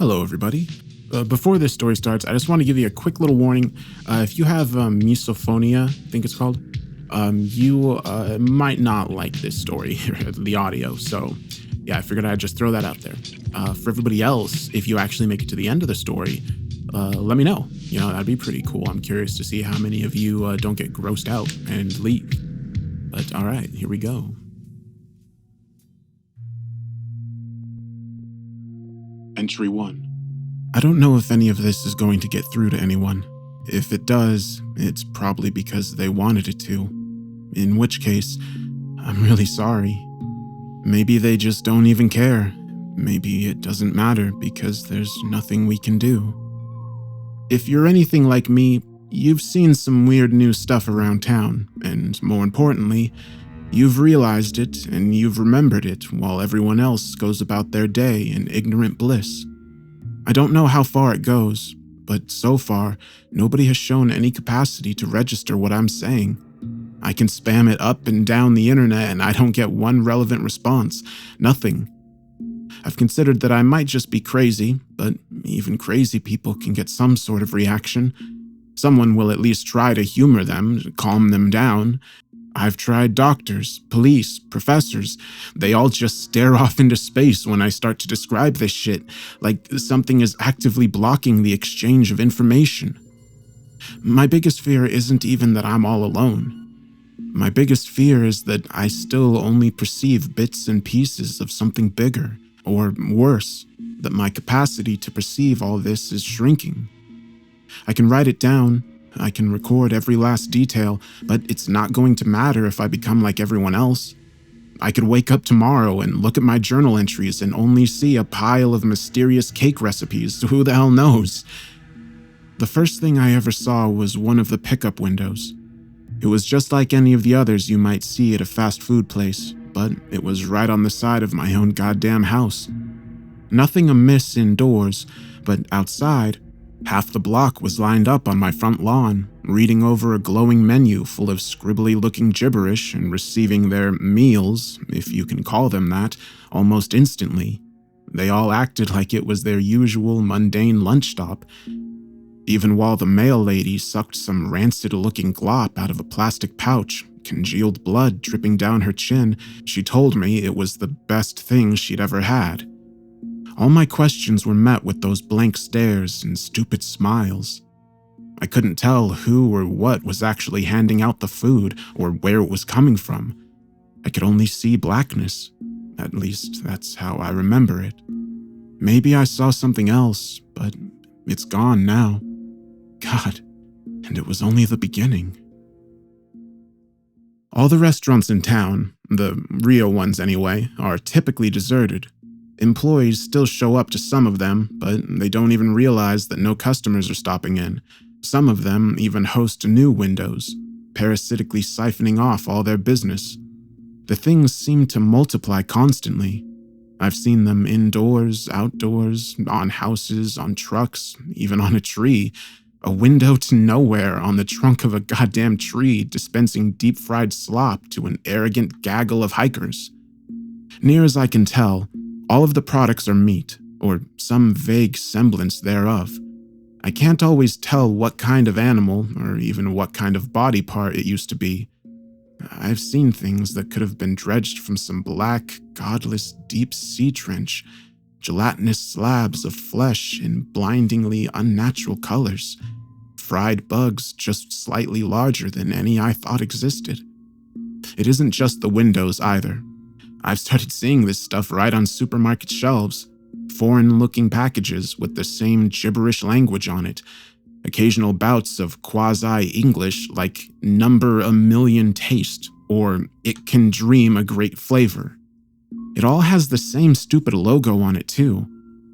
Hello, everybody. Before this story starts, I just want to give you a quick little warning. If you have misophonia, I think it's called, you might not like this story, the audio. So, yeah, I figured I'd just throw that out there. For everybody else, if you actually make it to the end of the story, let me know. That'd be pretty cool. I'm curious to see how many of you don't get grossed out and leave. But all right, here we go. Entry 1. I don't know if any of this is going to get through to anyone. If it does, it's probably because they wanted it to. In which case, I'm really sorry. Maybe they just don't even care. Maybe it doesn't matter because there's nothing we can do. If you're anything like me, you've seen some weird new stuff around town, and more importantly, you've realized it and you've remembered it while everyone else goes about their day in ignorant bliss. I don't know how far it goes, but so far, nobody has shown any capacity to register what I'm saying. I can spam it up and down the internet and I don't get one relevant response. Nothing. I've considered that I might just be crazy, but even crazy people can get some sort of reaction. Someone will at least try to humor them, calm them down. I've tried doctors, police, professors. They all just stare off into space when I start to describe this shit, like something is actively blocking the exchange of information. My biggest fear isn't even that I'm all alone. My biggest fear is that I still only perceive bits and pieces of something bigger, or worse, that my capacity to perceive all this is shrinking. I can write it down, I can record every last detail, but it's not going to matter if I become like everyone else. I could wake up tomorrow and look at my journal entries and only see a pile of mysterious cake recipes. Who the hell knows? The first thing I ever saw was one of the pickup windows. It was just like any of the others you might see at a fast food place, but it was right on the side of my own goddamn house. Nothing amiss indoors, but outside, half the block was lined up on my front lawn, reading over a glowing menu full of scribbly-looking gibberish and receiving their meals, if you can call them that, almost instantly. They all acted like it was their usual mundane lunch stop. Even while the mail lady sucked some rancid-looking glop out of a plastic pouch, congealed blood dripping down her chin, she told me it was the best thing she'd ever had. All my questions were met with those blank stares and stupid smiles. I couldn't tell who or what was actually handing out the food or where it was coming from. I could only see blackness. At least that's how I remember it. Maybe I saw something else, but it's gone now. God, and it was only the beginning. All the restaurants in town, the real ones anyway, are typically deserted. Employees still show up to some of them, but they don't even realize that no customers are stopping in. Some of them even host new windows, parasitically siphoning off all their business. The things seem to multiply constantly. I've seen them indoors, outdoors, on houses, on trucks, even on a tree. A window to nowhere on the trunk of a goddamn tree dispensing deep-fried slop to an arrogant gaggle of hikers. Near as I can tell, all of the products are meat, or some vague semblance thereof. I can't always tell what kind of animal, or even what kind of body part it used to be. I've seen things that could have been dredged from some black, godless deep sea trench, gelatinous slabs of flesh in blindingly unnatural colors, fried bugs just slightly larger than any I thought existed. It isn't just the windows either. I've started seeing this stuff right on supermarket shelves, foreign-looking packages with the same gibberish language on it, occasional bouts of quasi-English like number a million taste or it can dream a great flavor. It all has the same stupid logo on it too,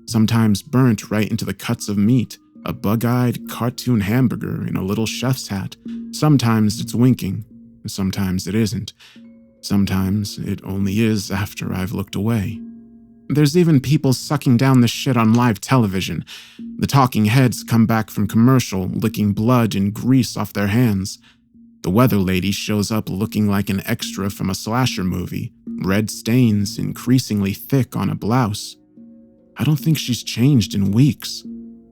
sometimes burnt right into the cuts of meat, a bug-eyed cartoon hamburger in a little chef's hat. Sometimes it's winking, sometimes it isn't. Sometimes it only is after I've looked away. There's even people sucking down the shit on live television. The talking heads come back from commercial, licking blood and grease off their hands. The weather lady shows up looking like an extra from a slasher movie, red stains increasingly thick on a blouse. I don't think she's changed in weeks.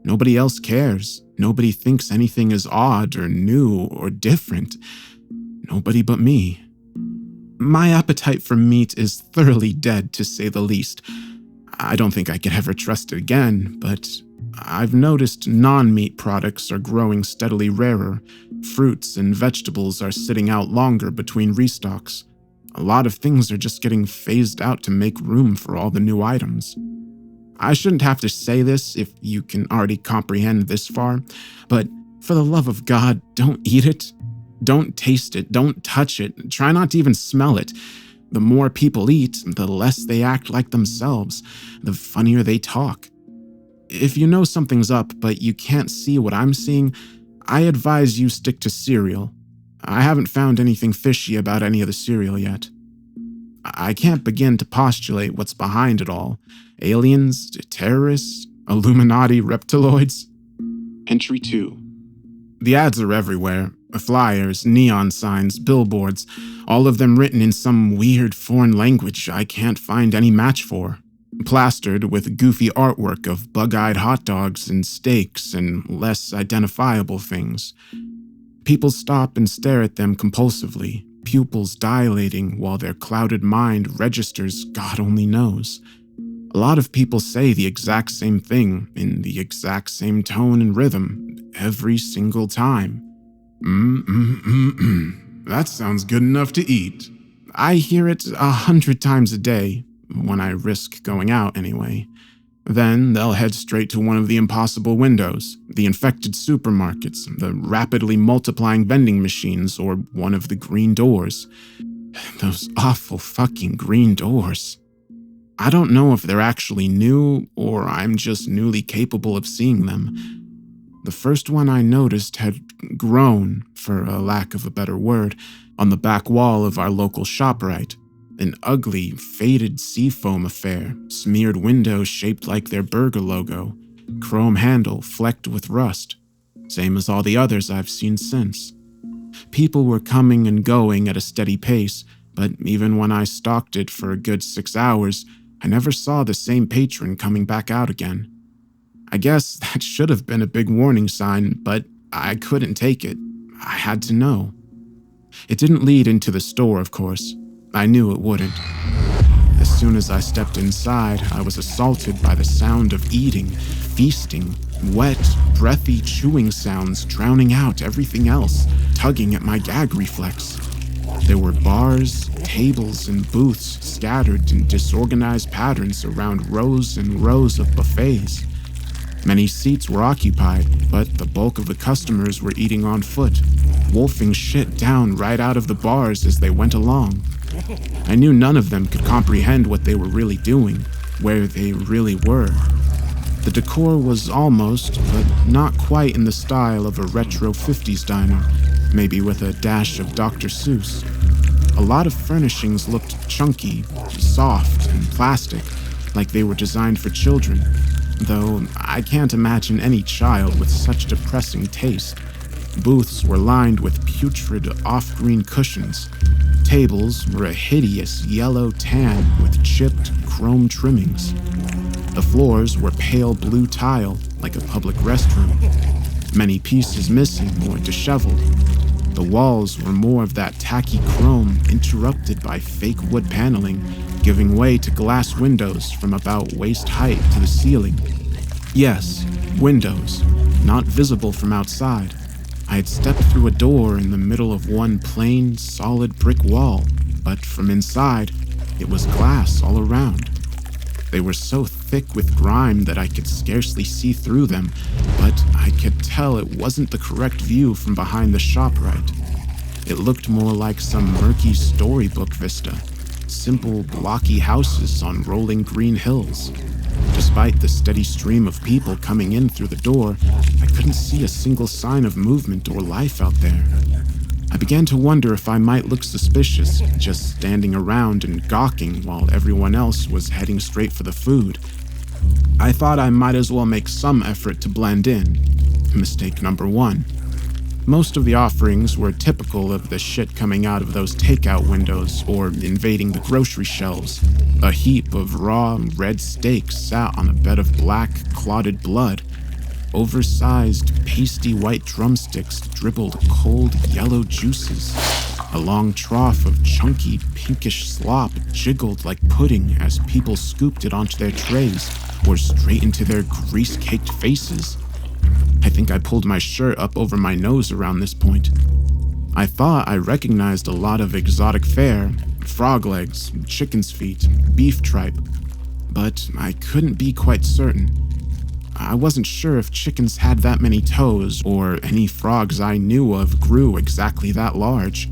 Nobody else cares. Nobody thinks anything is odd or new or different. Nobody but me. My appetite for meat is thoroughly dead, to say the least. I don't think I could ever trust it again, but I've noticed non-meat products are growing steadily rarer. Fruits and vegetables are sitting out longer between restocks. A lot of things are just getting phased out to make room for all the new items. I shouldn't have to say this if you can already comprehend this far, but for the love of God, don't eat it. Don't taste it. Don't touch it. Try not to even smell it. The more people eat, the less they act like themselves, the funnier they talk. If you know something's up but you can't see what I'm seeing, I advise you stick to cereal. I haven't found anything fishy about any of the cereal yet. I can't begin to postulate what's behind it all. Aliens, terrorists, Illuminati reptiloids. Entry 2. The ads are everywhere. Flyers, neon signs, billboards, all of them written in some weird foreign language I can't find any match for. Plastered with goofy artwork of bug-eyed hot dogs and steaks and less identifiable things. People stop and stare at them compulsively, pupils dilating while their clouded mind registers God only knows. A lot of people say the exact same thing in the exact same tone and rhythm every single time. That sounds good enough to eat. I hear it 100 times a day, when I risk going out anyway. Then they'll head straight to one of the impossible windows, the infected supermarkets, the rapidly multiplying vending machines, or one of the green doors. Those awful fucking green doors. I don't know if they're actually new, or I'm just newly capable of seeing them. The first one I noticed had grown, for a lack of a better word, on the back wall of our local ShopRite. An ugly, faded seafoam affair, smeared windows shaped like their Burgrr logo, chrome handle flecked with rust, same as all the others I've seen since. People were coming and going at a steady pace, but even when I stalked it for a good 6 hours, I never saw the same patron coming back out again. I guess that should have been a big warning sign, but I couldn't take it. I had to know. It didn't lead into the store, of course. I knew it wouldn't. As soon as I stepped inside, I was assaulted by the sound of eating, feasting, wet, breathy chewing sounds drowning out everything else, tugging at my gag reflex. There were bars, tables, and booths scattered in disorganized patterns around rows and rows of buffets. Many seats were occupied, but the bulk of the customers were eating on foot, wolfing shit down right out of the bars as they went along. I knew none of them could comprehend what they were really doing, where they really were. The decor was almost, but not quite in the style of a retro 50s diner, maybe with a dash of Dr. Seuss. A lot of furnishings looked chunky, soft, and plastic, like they were designed for children, though I can't imagine any child with such depressing taste. Booths were lined with putrid off-green cushions. Tables were a hideous yellow tan with chipped chrome trimmings. The floors were pale blue tile, like a public restroom. Many pieces missing or disheveled. The walls were more of that tacky chrome interrupted by fake wood paneling, giving way to glass windows from about waist height to the ceiling. Yes, windows, not visible from outside. I had stepped through a door in the middle of one plain, solid brick wall, but from inside, it was glass all around. They were so thick with grime that I could scarcely see through them, but I could tell it wasn't the correct view from behind the ShopRite. It looked more like some murky storybook vista, simple, blocky houses on rolling green hills. Despite the steady stream of people coming in through the door, I couldn't see a single sign of movement or life out there. I began to wonder if I might look suspicious, just standing around and gawking while everyone else was heading straight for the food. I thought I might as well make some effort to blend in. Mistake number 1. Most of the offerings were typical of the shit coming out of those takeout windows or invading the grocery shelves. A heap of raw, red steak sat on a bed of black, clotted blood. Oversized, pasty white drumsticks dribbled cold, yellow juices. A long trough of chunky, pinkish slop jiggled like pudding as people scooped it onto their trays or straight into their grease-caked faces. I think I pulled my shirt up over my nose around this point. I thought I recognized a lot of exotic fare, frog legs, chicken's feet, beef tripe, but I couldn't be quite certain. I wasn't sure if chickens had that many toes or any frogs I knew of grew exactly that large.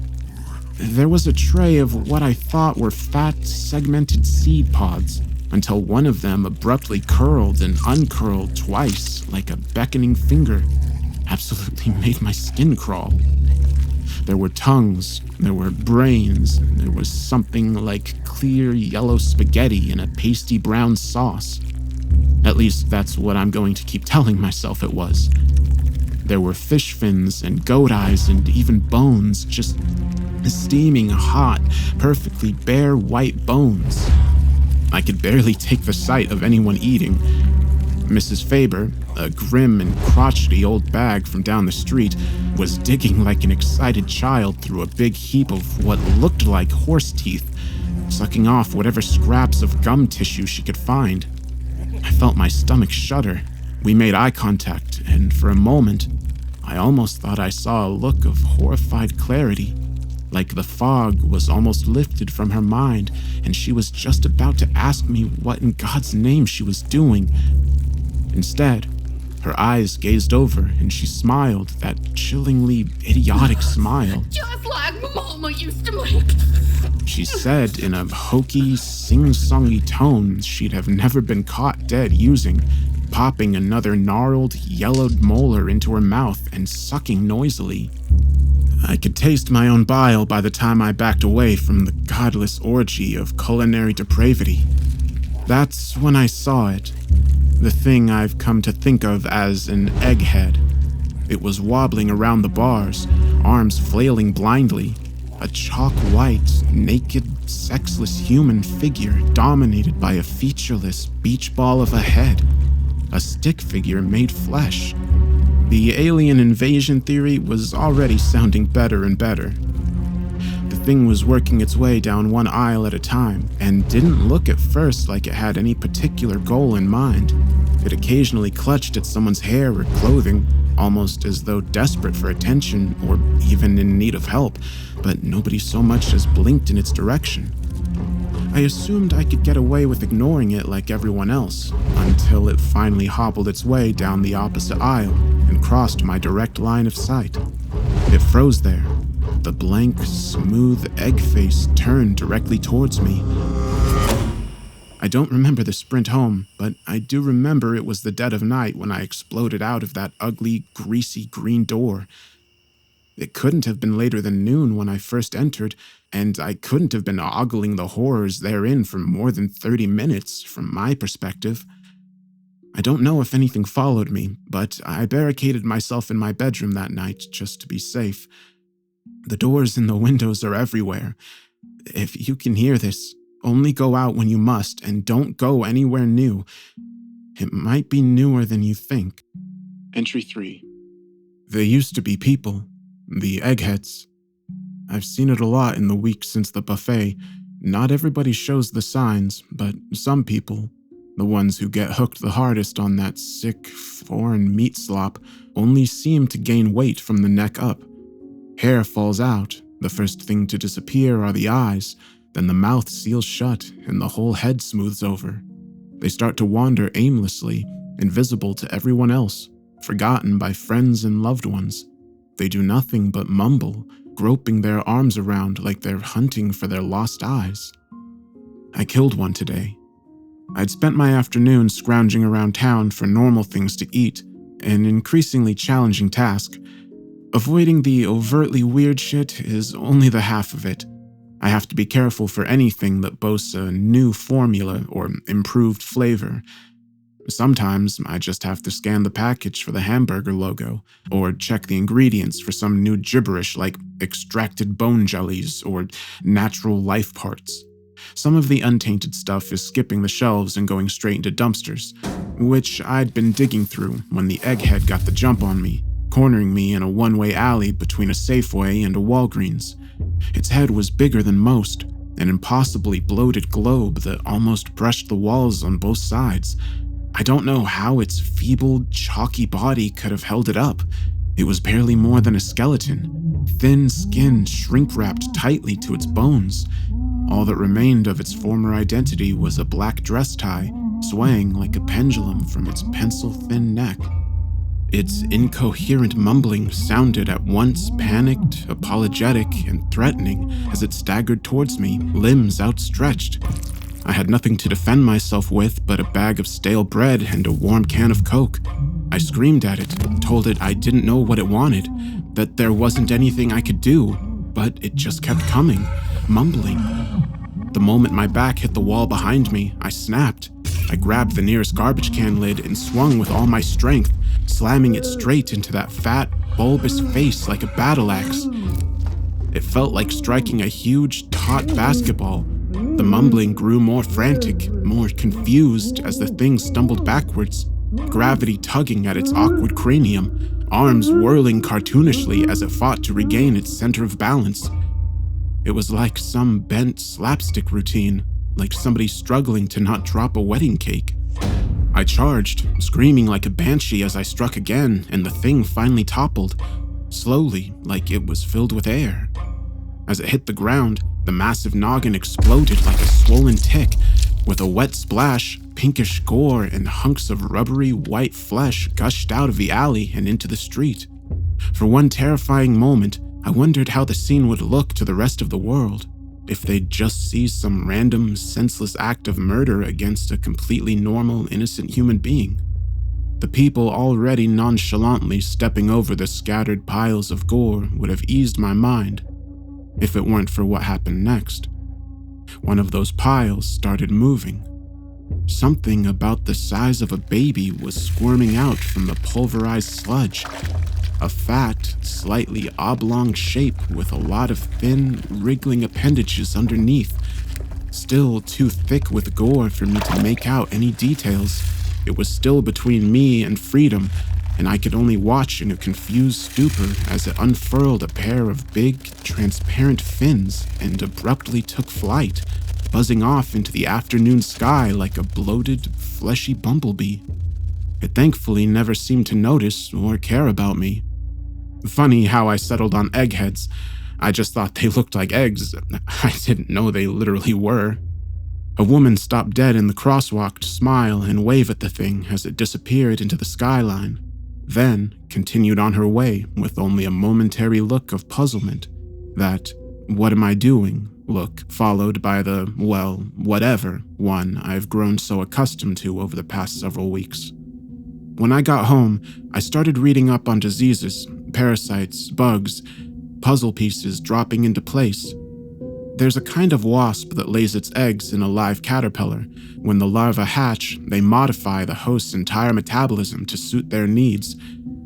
There was a tray of what I thought were fat, segmented seed pods, until one of them abruptly curled and uncurled twice like a beckoning finger. Absolutely made my skin crawl. There were tongues, there were brains, and there was something like clear yellow spaghetti in a pasty brown sauce. At least that's what I'm going to keep telling myself it was. There were fish fins and goat eyes and even bones, just steaming hot, perfectly bare white bones. I could barely take the sight of anyone eating. Mrs. Faber, a grim and crotchety old bag from down the street, was digging like an excited child through a big heap of what looked like horse teeth, sucking off whatever scraps of gum tissue she could find. I felt my stomach shudder. We made eye contact, and for a moment, I almost thought I saw a look of horrified clarity, like the fog was almost lifted from her mind, and she was just about to ask me what in God's name she was doing. Instead, her eyes gazed over, and she smiled, that chillingly idiotic smile. Just like Mama used to make. She said in a hokey, sing-songy tone she'd have never been caught dead using, popping another gnarled, yellowed molar into her mouth and sucking noisily. I could taste my own bile by the time I backed away from the godless orgy of culinary depravity. That's when I saw it. The thing I've come to think of as an egghead. It was wobbling around the bars, arms flailing blindly. A chalk-white, naked, sexless human figure dominated by a featureless beach ball of a head. A stick figure made flesh. The alien invasion theory was already sounding better and better. The thing was working its way down one aisle at a time, and didn't look at first like it had any particular goal in mind. It occasionally clutched at someone's hair or clothing, almost as though desperate for attention or even in need of help, but nobody so much as blinked in its direction. I assumed I could get away with ignoring it like everyone else, until it finally hobbled its way down the opposite aisle and crossed my direct line of sight. It froze there. The blank, smooth egg face turned directly towards me. I don't remember the sprint home, but I do remember it was the dead of night when I exploded out of that ugly, greasy green door. It couldn't have been later than noon when I first entered, and I couldn't have been ogling the horrors therein for more than 30 minutes, from my perspective. I don't know if anything followed me, but I barricaded myself in my bedroom that night just to be safe. The doors and the windows are everywhere. If you can hear this, only go out when you must, and don't go anywhere new. It might be newer than you think. Entry 3. They used to be people. The eggheads. I've seen it a lot in the weeks since the buffet. Not everybody shows the signs, but some people, the ones who get hooked the hardest on that sick, foreign meat slop, only seem to gain weight from the neck up. Hair falls out, the first thing to disappear are the eyes, then the mouth seals shut and the whole head smooths over. They start to wander aimlessly, invisible to everyone else, forgotten by friends and loved ones. They do nothing but mumble, groping their arms around like they're hunting for their lost eyes. I killed one today. I'd spent my afternoon scrounging around town for normal things to eat, an increasingly challenging task. Avoiding the overtly weird shit is only the half of it. I have to be careful for anything that boasts a new formula or improved flavor. Sometimes I just have to scan the package for the hamburger logo, or check the ingredients for some new gibberish like extracted bone jellies or natural life parts. Some of the untainted stuff is skipping the shelves and going straight into dumpsters, which I'd been digging through when the egghead got the jump on me, cornering me in a one-way alley between a Safeway and a Walgreens. Its head was bigger than most, an impossibly bloated globe that almost brushed the walls on both sides. I don't know how its feeble, chalky body could have held it up. It was barely more than a skeleton, thin skin shrink-wrapped tightly to its bones. All that remained of its former identity was a black dress tie, swaying like a pendulum from its pencil-thin neck. Its incoherent mumbling sounded at once panicked, apologetic, and threatening as it staggered towards me, limbs outstretched. I had nothing to defend myself with but a bag of stale bread and a warm can of Coke. I screamed at it, told it I didn't know what it wanted, that there wasn't anything I could do, but it just kept coming, mumbling. The moment my back hit the wall behind me, I snapped. I grabbed the nearest garbage can lid and swung with all my strength, slamming it straight into that fat, bulbous face like a battle axe. It felt like striking a huge, taut basketball. The mumbling grew more frantic, more confused as the thing stumbled backwards, gravity tugging at its awkward cranium, arms whirling cartoonishly as it fought to regain its center of balance. It was like some bent slapstick routine, like somebody struggling to not drop a wedding cake. I charged, screaming like a banshee as I struck again, and the thing finally toppled, slowly, like it was filled with air. As it hit the ground, the massive noggin exploded like a swollen tick. With a wet splash, pinkish gore and hunks of rubbery white flesh gushed out of the alley and into the street. For one terrifying moment, I wondered how the scene would look to the rest of the world, if they'd just see some random, senseless act of murder against a completely normal, innocent human being. The people already nonchalantly stepping over the scattered piles of gore would have eased my mind, if it weren't for what happened next. One of those piles started moving. Something about the size of a baby was squirming out from the pulverized sludge. A fat, slightly oblong shape with a lot of thin, wriggling appendages underneath. Still too thick with gore for me to make out any details. It was still between me and freedom, and I could only watch in a confused stupor as it unfurled a pair of big, transparent fins and abruptly took flight, buzzing off into the afternoon sky like a bloated, fleshy bumblebee. It thankfully never seemed to notice or care about me. Funny how I settled on eggheads. I just thought they looked like eggs. I didn't know they literally were. A woman stopped dead in the crosswalk to smile and wave at the thing as it disappeared into the skyline, then continued on her way with only a momentary look of puzzlement. That "what am I doing" look followed by the "well, whatever" one I've grown so accustomed to over the past several weeks. When I got home, I started reading up on diseases, parasites, bugs, puzzle pieces dropping into place. There's a kind of wasp that lays its eggs in a live caterpillar. When the larvae hatch, they modify the host's entire metabolism to suit their needs.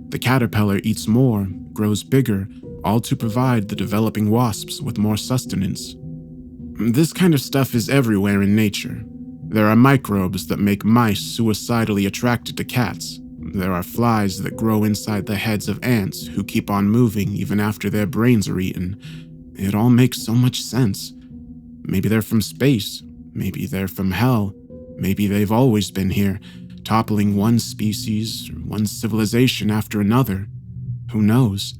The caterpillar eats more, grows bigger, all to provide the developing wasps with more sustenance. This kind of stuff is everywhere in nature. There are microbes that make mice suicidally attracted to cats. There are flies that grow inside the heads of ants who keep on moving even after their brains are eaten. It all makes so much sense. Maybe they're from space. Maybe they're from hell. Maybe they've always been here, toppling one species, one civilization after another. Who knows?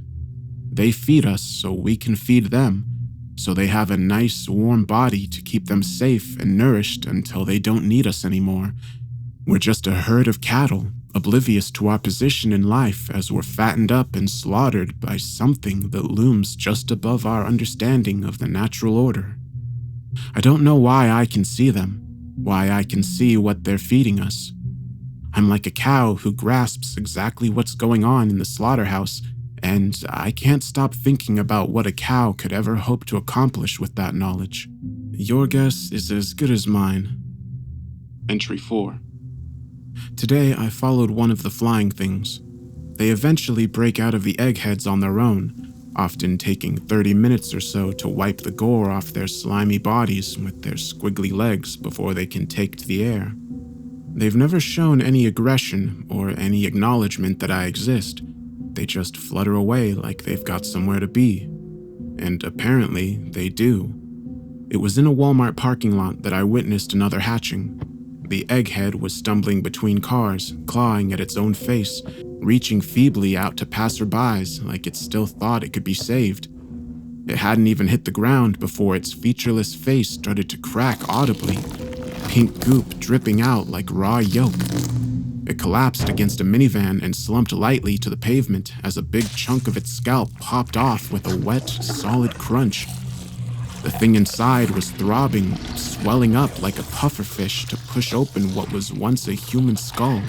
They feed us so we can feed them, so they have a nice, warm body to keep them safe and nourished until they don't need us anymore. We're just a herd of cattle, oblivious to our position in life as we're fattened up and slaughtered by something that looms just above our understanding of the natural order. I don't know why I can see them, why I can see what they're feeding us. I'm like a cow who grasps exactly what's going on in the slaughterhouse, and I can't stop thinking about what a cow could ever hope to accomplish with that knowledge. Your guess is as good as mine. Entry 4. Today, I followed one of the flying things. They eventually break out of the eggheads on their own, often taking 30 minutes or so to wipe the gore off their slimy bodies with their squiggly legs before they can take to the air. They've never shown any aggression or any acknowledgement that I exist. They just flutter away like they've got somewhere to be. And apparently, they do. It was in a Walmart parking lot that I witnessed another hatching. The egghead was stumbling between cars, clawing at its own face, reaching feebly out to passerbys like it still thought it could be saved. It hadn't even hit the ground before its featureless face started to crack audibly, pink goop dripping out like raw yolk. It collapsed against a minivan and slumped lightly to the pavement as a big chunk of its scalp popped off with a wet, solid crunch. The thing inside was throbbing, swelling up like a pufferfish to push open what was once a human skull.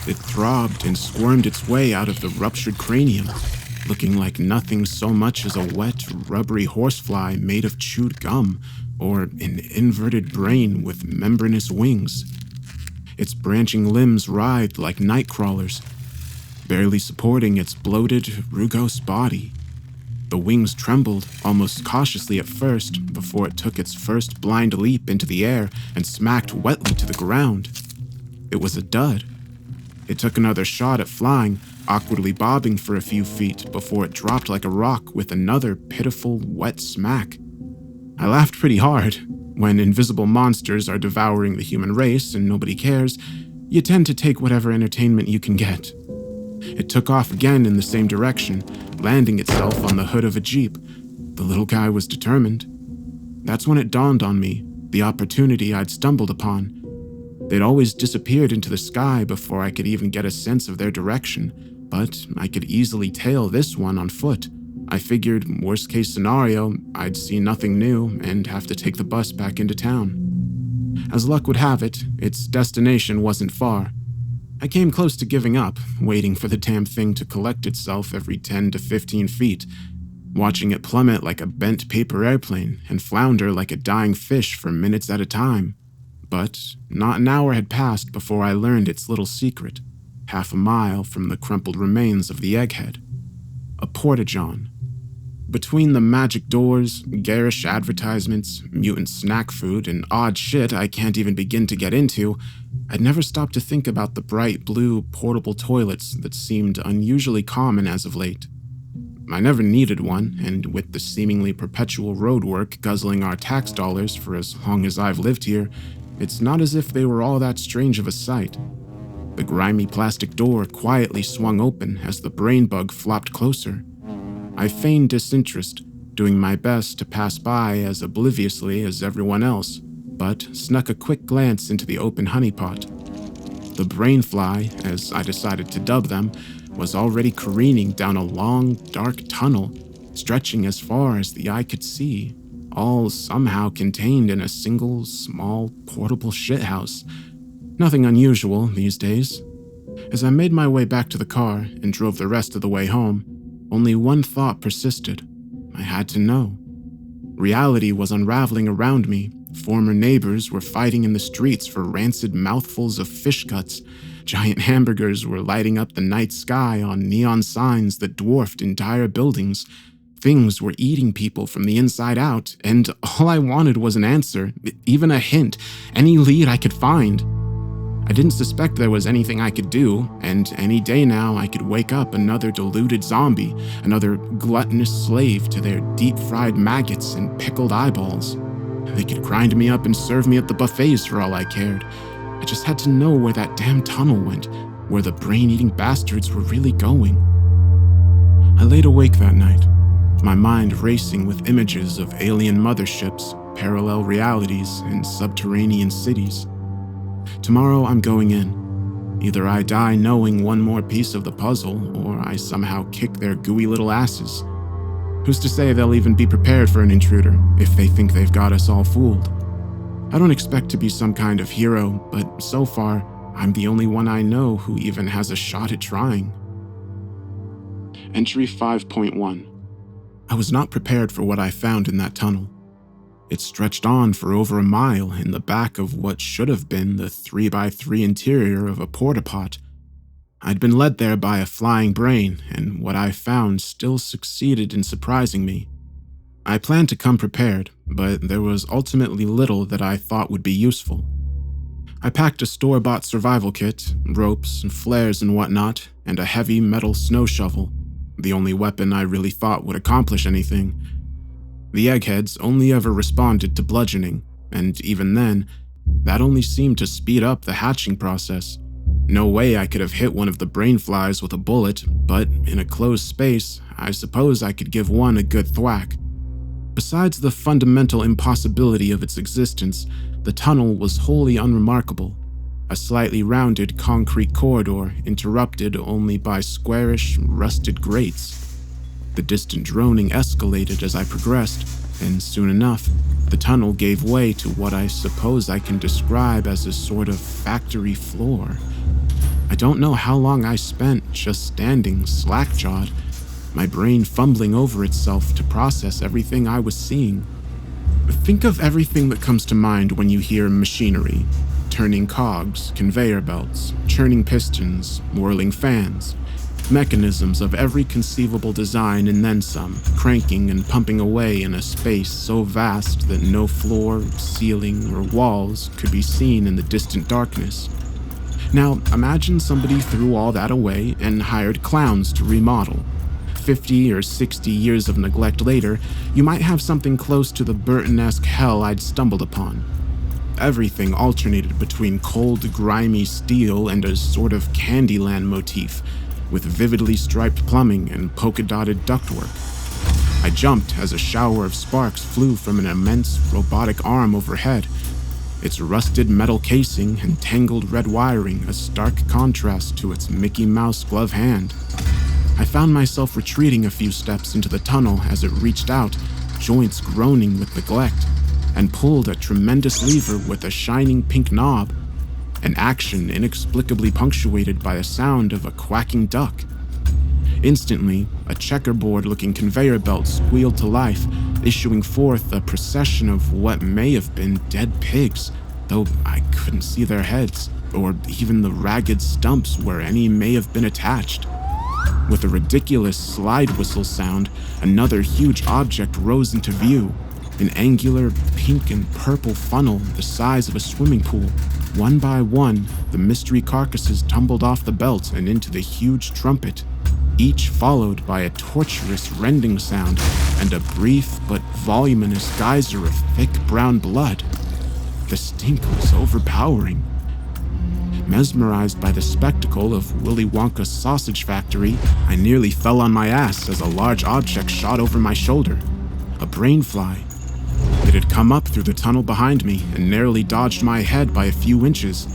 It throbbed and squirmed its way out of the ruptured cranium, looking like nothing so much as a wet, rubbery horsefly made of chewed gum, or an inverted brain with membranous wings. Its branching limbs writhed like night crawlers, barely supporting its bloated, rugose body. The wings trembled, almost cautiously at first, before it took its first blind leap into the air and smacked wetly to the ground. It was a dud. It took another shot at flying, awkwardly bobbing for a few feet before it dropped like a rock with another pitiful, wet smack. I laughed pretty hard. When invisible monsters are devouring the human race and nobody cares, you tend to take whatever entertainment you can get. It took off again in the same direction, landing itself on the hood of a Jeep. The little guy was determined. That's when it dawned on me, the opportunity I'd stumbled upon. They'd always disappeared into the sky before I could even get a sense of their direction, but I could easily tail this one on foot. I figured, worst case scenario, I'd see nothing new and have to take the bus back into town. As luck would have it, its destination wasn't far. I came close to giving up, waiting for the damn thing to collect itself every 10 to 15 feet, watching it plummet like a bent paper airplane and flounder like a dying fish for minutes at a time. But not an hour had passed before I learned its little secret, half a mile from the crumpled remains of the egghead. A porta-john. Between the magic doors, garish advertisements, mutant snack food, and odd shit I can't even begin to get into, I'd never stopped to think about the bright blue portable toilets that seemed unusually common as of late. I never needed one, and with the seemingly perpetual roadwork guzzling our tax dollars for as long as I've lived here, it's not as if they were all that strange of a sight. The grimy plastic door quietly swung open as the brain bug flopped closer. I feigned disinterest, doing my best to pass by as obliviously as everyone else, but snuck a quick glance into the open honeypot. The brainfly, as I decided to dub them, was already careening down a long, dark tunnel, stretching as far as the eye could see, all somehow contained in a single, small, portable shithouse. Nothing unusual these days. As I made my way back to the car and drove the rest of the way home, only one thought persisted. I had to know. Reality was unraveling around me. Former neighbors were fighting in the streets for rancid mouthfuls of fish guts. Giant hamburgers were lighting up the night sky on neon signs that dwarfed entire buildings. Things were eating people from the inside out, and all I wanted was an answer, even a hint, any lead I could find. I didn't suspect there was anything I could do, and any day now I could wake up another deluded zombie, another gluttonous slave to their deep-fried maggots and pickled eyeballs. They could grind me up and serve me at the buffets for all I cared. I just had to know where that damn tunnel went, where the brain-eating bastards were really going. I laid awake that night, my mind racing with images of alien motherships, parallel realities, and subterranean cities. Tomorrow I'm going in. Either I die knowing one more piece of the puzzle, or I somehow kick their gooey little asses. Who's to say they'll even be prepared for an intruder if they think they've got us all fooled? I don't expect to be some kind of hero, but so far, I'm the only one I know who even has a shot at trying. Entry 5.1. I was not prepared for what I found in that tunnel. It stretched on for over a mile in the back of what should have been the 3x3 interior of a porta-pot. I'd been led there by a flying brain, and what I found still succeeded in surprising me. I planned to come prepared, but there was ultimately little that I thought would be useful. I packed a store-bought survival kit, ropes and flares and whatnot, and a heavy metal snow shovel, the only weapon I really thought would accomplish anything. The eggheads only ever responded to bludgeoning, and even then, that only seemed to speed up the hatching process. No way I could have hit one of the brain flies with a bullet, but in a closed space, I suppose I could give one a good thwack. Besides the fundamental impossibility of its existence, the tunnel was wholly unremarkable. A slightly rounded concrete corridor interrupted only by squarish, rusted grates. The distant droning escalated as I progressed, and soon enough, the tunnel gave way to what I suppose I can describe as a sort of factory floor. I don't know how long I spent just standing slack-jawed, my brain fumbling over itself to process everything I was seeing. Think of everything that comes to mind when you hear machinery. Turning cogs, conveyor belts, churning pistons, whirling fans. Mechanisms of every conceivable design and then some, cranking and pumping away in a space so vast that no floor, ceiling, or walls could be seen in the distant darkness. Now, imagine somebody threw all that away and hired clowns to remodel. 50 or 60 years of neglect later, you might have something close to the Burton-esque hell I'd stumbled upon. Everything alternated between cold, grimy steel and a sort of Candyland motif, with vividly striped plumbing and polka-dotted ductwork. I jumped as a shower of sparks flew from an immense robotic arm overhead, its rusted metal casing and tangled red wiring a stark contrast to its Mickey Mouse glove hand. I found myself retreating a few steps into the tunnel as it reached out, joints groaning with neglect, and pulled a tremendous lever with a shining pink knob, an action inexplicably punctuated by the sound of a quacking duck. Instantly, a checkerboard-looking conveyor belt squealed to life, issuing forth a procession of what may have been dead pigs, though I couldn't see their heads, or even the ragged stumps where any may have been attached. With a ridiculous slide whistle sound, another huge object rose into view, an angular pink and purple funnel the size of a swimming pool. One by one, the mystery carcasses tumbled off the belt and into the huge trumpet, each followed by a torturous rending sound and a brief but voluminous geyser of thick brown blood. The stink was overpowering. Mesmerized by the spectacle of Willy Wonka's sausage factory, I nearly fell on my ass as a large object shot over my shoulder. A brainfly. It had come up through the tunnel behind me and narrowly dodged my head by a few inches.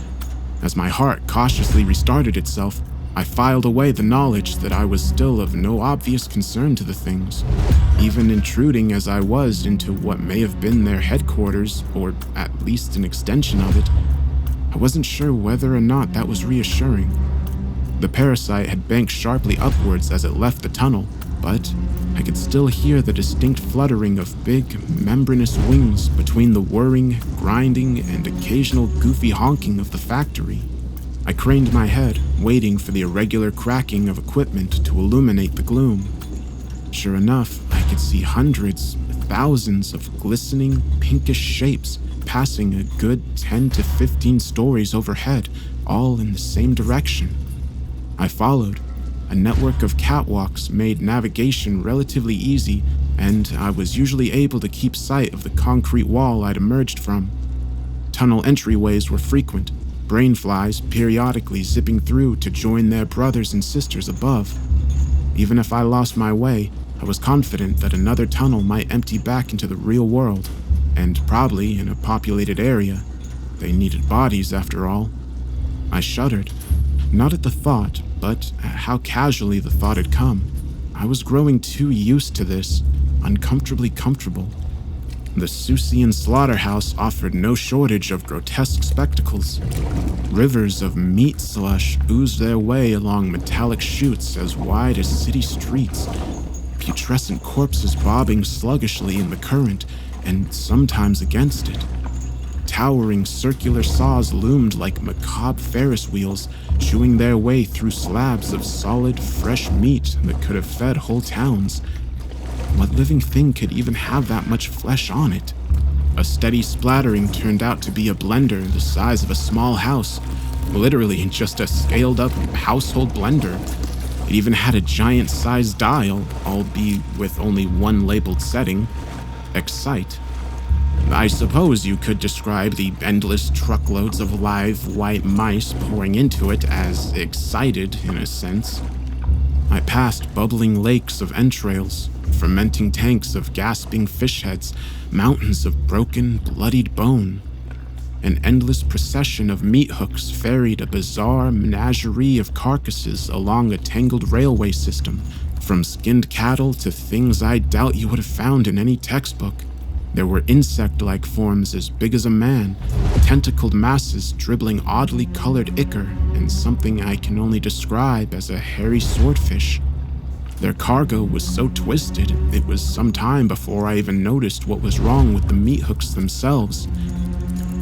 As my heart cautiously restarted itself, I filed away the knowledge that I was still of no obvious concern to the things, even intruding as I was into what may have been their headquarters, or at least an extension of it. I wasn't sure whether or not that was reassuring. The parasite had banked sharply upwards as it left the tunnel, but I could still hear the distinct fluttering of big, membranous wings between the whirring, grinding, and occasional goofy honking of the factory. I craned my head, waiting for the irregular cracking of equipment to illuminate the gloom. Sure enough, I could see hundreds, thousands of glistening, pinkish shapes passing a good 10 to 15 stories overhead, all in the same direction. I followed. A network of catwalks made navigation relatively easy, and I was usually able to keep sight of the concrete wall I'd emerged from. Tunnel entryways were frequent, brainflies periodically zipping through to join their brothers and sisters above. Even if I lost my way, I was confident that another tunnel might empty back into the real world, and probably in a populated area. They needed bodies, after all. I shuddered, not at the thought, but at how casually the thought had come. I was growing too used to this, uncomfortably comfortable. The Susian slaughterhouse offered no shortage of grotesque spectacles. Rivers of meat slush oozed their way along metallic chutes as wide as city streets, putrescent corpses bobbing sluggishly in the current, and sometimes against it. Towering circular saws loomed like macabre Ferris wheels, chewing their way through slabs of solid, fresh meat that could have fed whole towns. What living thing could even have that much flesh on it? A steady splattering turned out to be a blender the size of a small house, literally just a scaled-up household blender. It even had a giant-sized dial, albeit with only one labeled setting: Excite. I suppose you could describe the endless truckloads of live white mice pouring into it as excited, in a sense. I passed bubbling lakes of entrails, fermenting tanks of gasping fish heads, mountains of broken, bloodied bone. An endless procession of meat hooks ferried a bizarre menagerie of carcasses along a tangled railway system, from skinned cattle to things I doubt you would have found in any textbook. There were insect-like forms as big as a man, tentacled masses dribbling oddly colored ichor, and something I can only describe as a hairy swordfish. Their cargo was so twisted, it was some time before I even noticed what was wrong with the meat hooks themselves.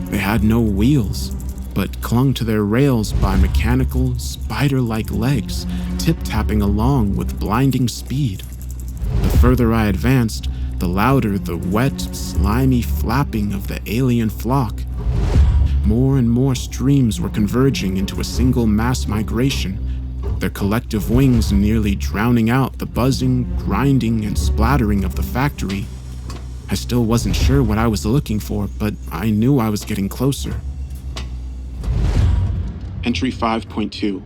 They had no wheels, but clung to their rails by mechanical, spider-like legs, tip-tapping along with blinding speed. The further I advanced, the louder the wet, slimy flapping of the alien flock. More and more streams were converging into a single mass migration, their collective wings nearly drowning out the buzzing, grinding, and splattering of the factory. I still wasn't sure what I was looking for, but I knew I was getting closer. Entry 5.2.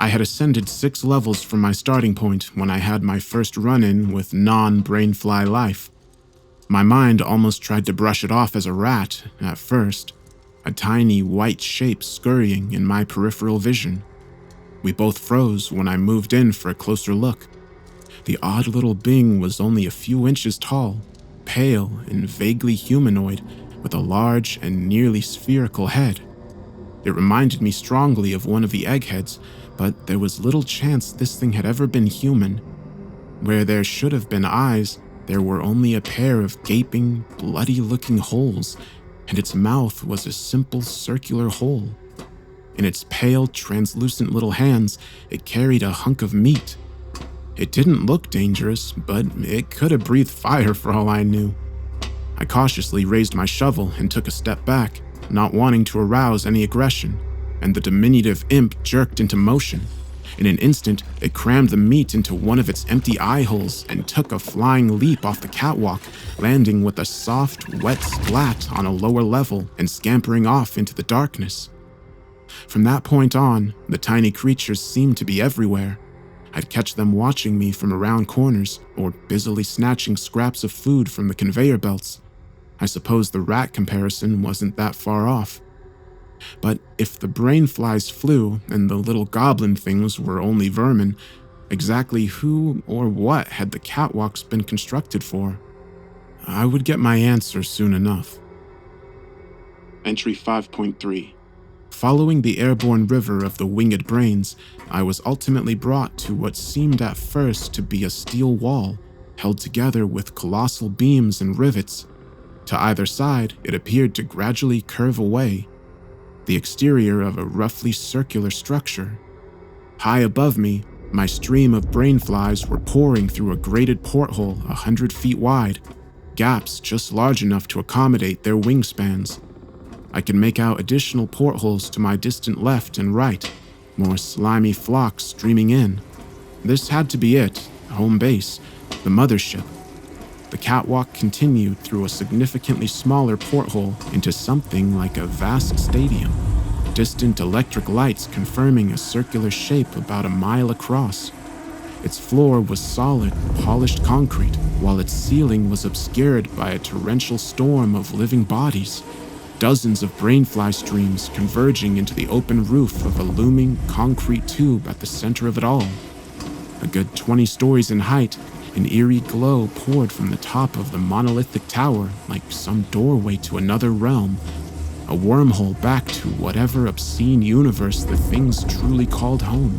I had ascended 6 levels from my starting point when I had my first run-in with non-brainfly life. My mind almost tried to brush it off as a rat at first, a tiny white shape scurrying in my peripheral vision. We both froze when I moved in for a closer look. The odd little being was only a few inches tall, pale and vaguely humanoid, with a large and nearly spherical head. It reminded me strongly of one of the eggheads, but there was little chance this thing had ever been human. Where there should have been eyes, there were only a pair of gaping, bloody-looking holes, and its mouth was a simple circular hole. In its pale, translucent little hands, it carried a hunk of meat. It didn't look dangerous, but it could have breathed fire for all I knew. I cautiously raised my shovel and took a step back, not wanting to arouse any aggression, and the diminutive imp jerked into motion. In an instant, it crammed the meat into one of its empty eye holes and took a flying leap off the catwalk, landing with a soft, wet splat on a lower level and scampering off into the darkness. From that point on, the tiny creatures seemed to be everywhere. I'd catch them watching me from around corners or busily snatching scraps of food from the conveyor belts. I suppose the rat comparison wasn't that far off. But if the brain flies flew and the little goblin things were only vermin, exactly who or what had the catwalks been constructed for? I would get my answer soon enough. Entry 5.3. Following the airborne river of the winged brains, I was ultimately brought to what seemed at first to be a steel wall, held together with colossal beams and rivets. To either side, it appeared to gradually curve away, the exterior of a roughly circular structure. High above me, my stream of brainflies were pouring through a grated porthole 100 feet wide, gaps just large enough to accommodate their wingspans. I could make out additional portholes to my distant left and right, more slimy flocks streaming in. This had to be it, home base, the mothership. The catwalk continued through a significantly smaller porthole into something like a vast stadium, distant electric lights confirming a circular shape about a mile across. Its floor was solid, polished concrete, while its ceiling was obscured by a torrential storm of living bodies. Dozens of brainfly streams converging into the open roof of a looming concrete tube at the center of it all. A good 20 stories in height, an eerie glow poured from the top of the monolithic tower like some doorway to another realm, a wormhole back to whatever obscene universe the things truly called home.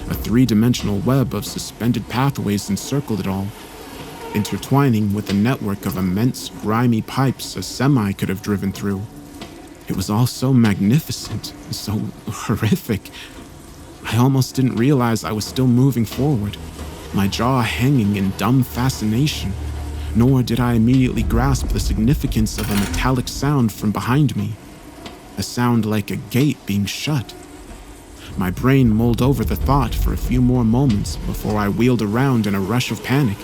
A 3-dimensional web of suspended pathways encircled it all. intertwining with a network of immense, grimy pipes a semi could have driven through. It was all so magnificent, so horrific. I almost didn't realize I was still moving forward, my jaw hanging in dumb fascination, nor did I immediately grasp the significance of a metallic sound from behind me, a sound like a gate being shut. My brain mulled over the thought for a few more moments before I wheeled around in a rush of panic.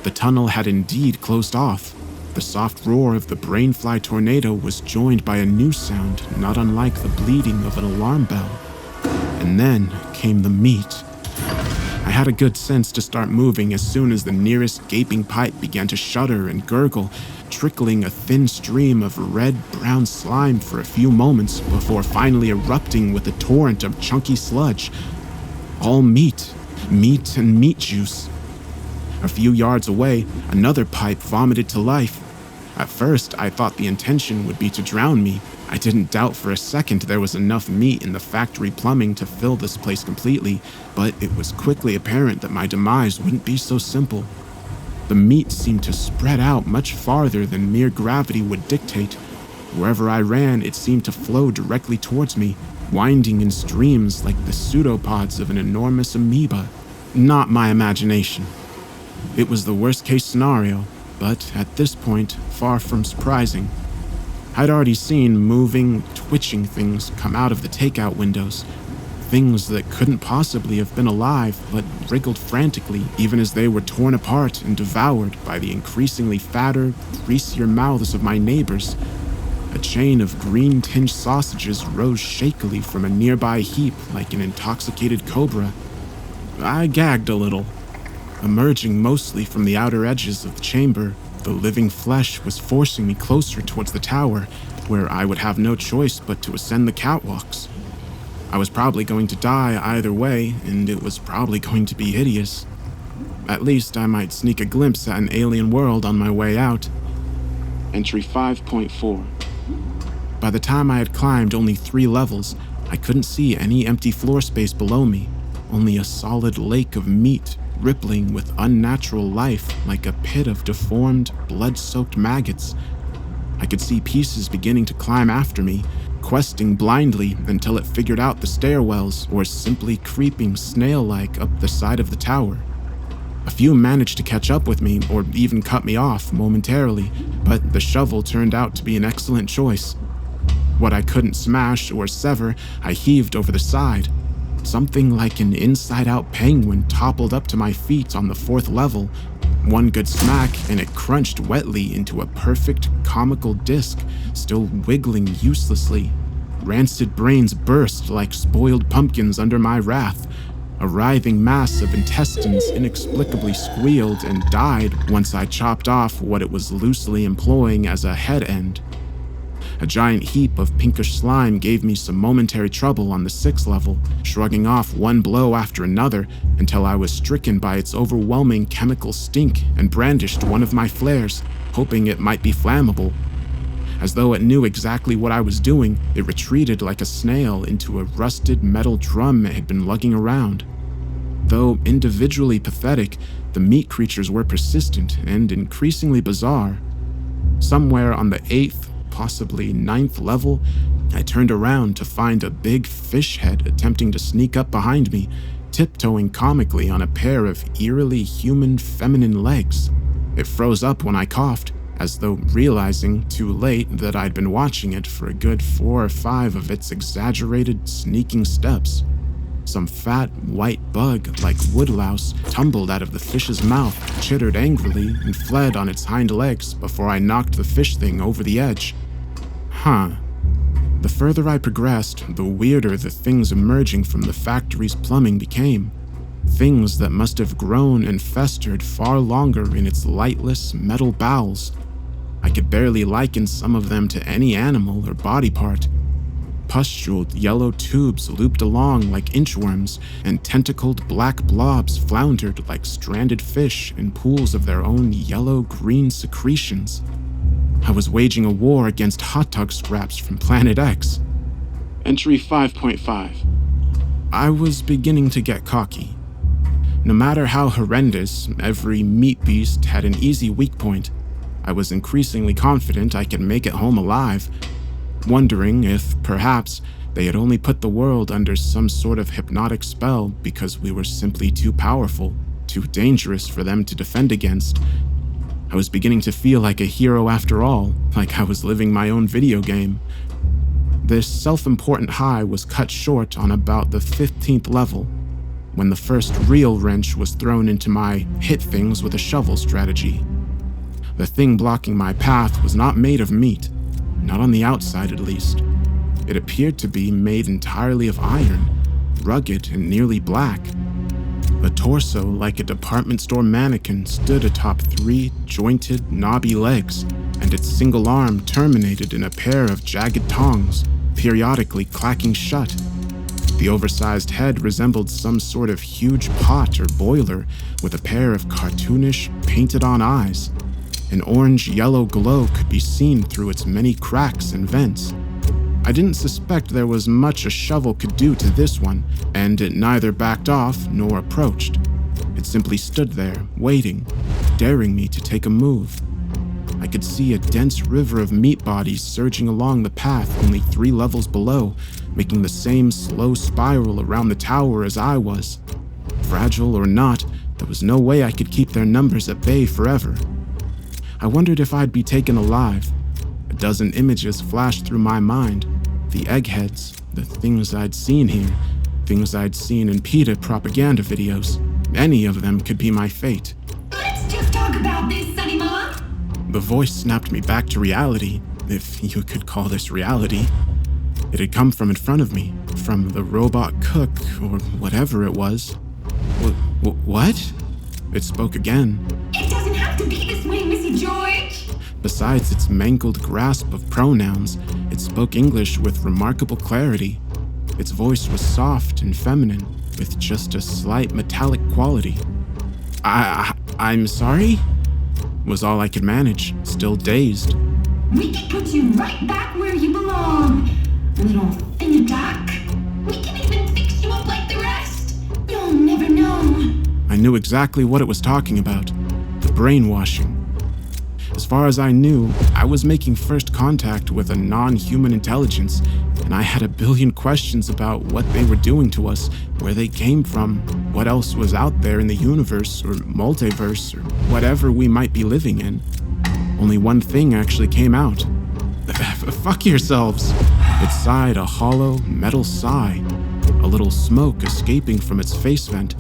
The tunnel had indeed closed off. The soft roar of the brainfly tornado was joined by a new sound not unlike the bleeding of an alarm bell. And then came the meat. I had a good sense to start moving as soon as the nearest gaping pipe began to shudder and gurgle, trickling a thin stream of red-brown slime for a few moments before finally erupting with a torrent of chunky sludge. All meat and meat juice. A few yards away, another pipe vomited to life. At first, I thought the intention would be to drown me. I didn't doubt for a second there was enough meat in the factory plumbing to fill this place completely, but it was quickly apparent that my demise wouldn't be so simple. The meat seemed to spread out much farther than mere gravity would dictate. Wherever I ran, it seemed to flow directly towards me, winding in streams like the pseudopods of an enormous amoeba. Not my imagination. It was the worst-case scenario, but at this point, far from surprising. I'd already seen moving, twitching things come out of the takeout windows. Things that couldn't possibly have been alive, but wriggled frantically even as they were torn apart and devoured by the increasingly fatter, greasier mouths of my neighbors. A chain of green-tinged sausages rose shakily from a nearby heap like an intoxicated cobra. I gagged a little. Emerging mostly from the outer edges of the chamber, the living flesh was forcing me closer towards the tower, where I would have no choice but to ascend the catwalks. I was probably going to die either way, and it was probably going to be hideous. At least I might sneak a glimpse at an alien world on my way out. Entry 5.4. By the time I had climbed only 3 levels, I couldn't see any empty floor space below me, only a solid lake of meat rippling with unnatural life like a pit of deformed, blood-soaked maggots. I could see pieces beginning to climb after me, questing blindly until it figured out the stairwells or simply creeping snail-like up the side of the tower. A few managed to catch up with me or even cut me off momentarily, but the shovel turned out to be an excellent choice. What I couldn't smash or sever, I heaved over the side. Something like an inside-out penguin toppled up to my feet on the 4th level. One good smack, and it crunched wetly into a perfect, comical disc, still wiggling uselessly. Rancid brains burst like spoiled pumpkins under my wrath. A writhing mass of intestines inexplicably squealed and died once I chopped off what it was loosely employing as a head end. A giant heap of pinkish slime gave me some momentary trouble on the 6th level, shrugging off one blow after another until I was stricken by its overwhelming chemical stink and brandished one of my flares, hoping it might be flammable. As though it knew exactly what I was doing, it retreated like a snail into a rusted metal drum it had been lugging around. Though individually pathetic, the meat creatures were persistent and increasingly bizarre. Somewhere on the 8th, possibly 9th level, I turned around to find a big fish head attempting to sneak up behind me, tiptoeing comically on a pair of eerily human feminine legs. It froze up when I coughed, as though realizing too late that I'd been watching it for a good 4 or 5 of its exaggerated, sneaking steps. Some fat, white bug, like woodlouse, tumbled out of the fish's mouth, chittered angrily, and fled on its hind legs before I knocked the fish thing over the edge. The further I progressed, the weirder the things emerging from the factory's plumbing became. Things that must have grown and festered far longer in its lightless metal bowels. I could barely liken some of them to any animal or body part. Pustuled yellow tubes looped along like inchworms, and tentacled black blobs floundered like stranded fish in pools of their own yellow-green secretions. I was waging a war against hot dog scraps from Planet X. Entry 5.5. I was beginning to get cocky. No matter how horrendous, every meat beast had an easy weak point. I was increasingly confident I could make it home alive, wondering if, perhaps, they had only put the world under some sort of hypnotic spell because we were simply too powerful, too dangerous for them to defend against. I was beginning to feel like a hero after all, like I was living my own video game. This self-important high was cut short on about the 15th level, when the first real wrench was thrown into my hit things with a shovel strategy. The thing blocking my path was not made of meat, not on the outside at least. It appeared to be made entirely of iron, rugged and nearly black. The torso, like a department store mannequin, stood atop 3 jointed, knobby legs, and its single arm terminated in a pair of jagged tongs, periodically clacking shut. The oversized head resembled some sort of huge pot or boiler with a pair of cartoonish, painted-on eyes. An orange-yellow glow could be seen through its many cracks and vents. I didn't suspect there was much a shovel could do to this one, and it neither backed off nor approached. It simply stood there, waiting, daring me to take a move. I could see a dense river of meat bodies surging along the path only 3 levels below, making the same slow spiral around the tower as I was. Fragile or not, there was no way I could keep their numbers at bay forever. I wondered if I'd be taken alive. A dozen images flashed through my mind. The eggheads, the things I'd seen here, things I'd seen in PETA propaganda videos. Any of them could be my fate. Let's just talk about this, Sonny Mom. The voice snapped me back to reality, if you could call this reality. It had come from in front of me, from the robot cook, or whatever it was. What? It spoke again. It doesn't have to be this way, Missy George. Besides its mangled grasp of pronouns, it spoke English with remarkable clarity. Its voice was soft and feminine, with just a slight metallic quality. I'm sorry? Was all I could manage, still dazed. We can put you right back where you belong, little thin duck. We can even fix you up like the rest. You'll never know. I knew exactly what it was talking about. The brainwashing. As far as I knew, I was making first contact with a non-human intelligence, and I had a billion questions about what they were doing to us, where they came from, what else was out there in the universe, or multiverse, or whatever we might be living in. Only one thing actually came out. Fuck yourselves! It sighed a hollow, metal sigh, a little smoke escaping from its face vent.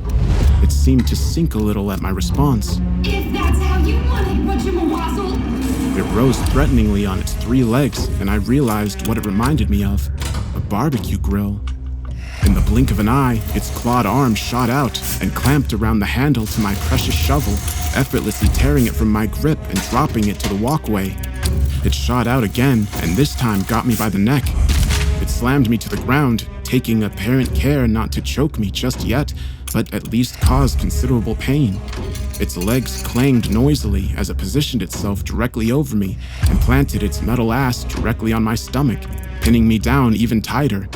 It seemed to sink a little at my response. If that's how you want it, whatchamawazzle. It rose threateningly on its 3 legs, and I realized what it reminded me of: a barbecue grill. In the blink of an eye, its clawed arm shot out and clamped around the handle to my precious shovel, effortlessly tearing it from my grip and dropping it to the walkway. It shot out again, and this time got me by the neck. It slammed me to the ground, taking apparent care not to choke me just yet, but at least cause considerable pain. Its legs clanged noisily as it positioned itself directly over me and planted its metal ass directly on my stomach, pinning me down even tighter.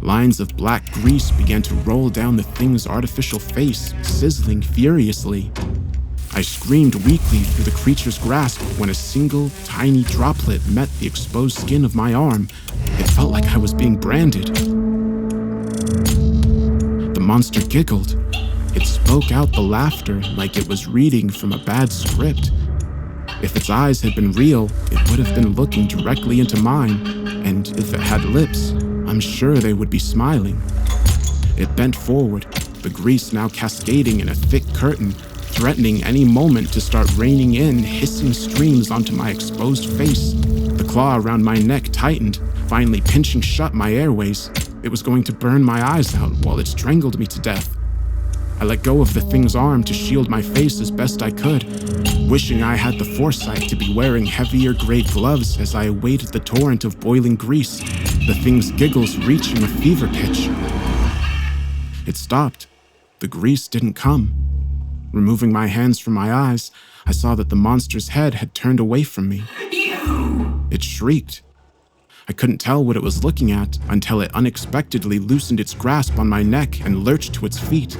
Lines of black grease began to roll down the thing's artificial face, sizzling furiously. I screamed weakly through the creature's grasp when a single, tiny droplet met the exposed skin of my arm. It felt like I was being branded. The monster giggled. It spoke out the laughter like it was reading from a bad script. If its eyes had been real, it would have been looking directly into mine, and if it had lips, I'm sure they would be smiling. It bent forward, the grease now cascading in a thick curtain, threatening any moment to start raining in hissing streams onto my exposed face. The claw around my neck tightened, finally pinching shut my airways. It was going to burn my eyes out while it strangled me to death. I let go of the thing's arm to shield my face as best I could, wishing I had the foresight to be wearing heavier grade gloves as I awaited the torrent of boiling grease, the thing's giggles reaching a fever pitch. It stopped. The grease didn't come. Removing my hands from my eyes, I saw that the monster's head had turned away from me. It shrieked. I couldn't tell what it was looking at until it unexpectedly loosened its grasp on my neck and lurched to its feet.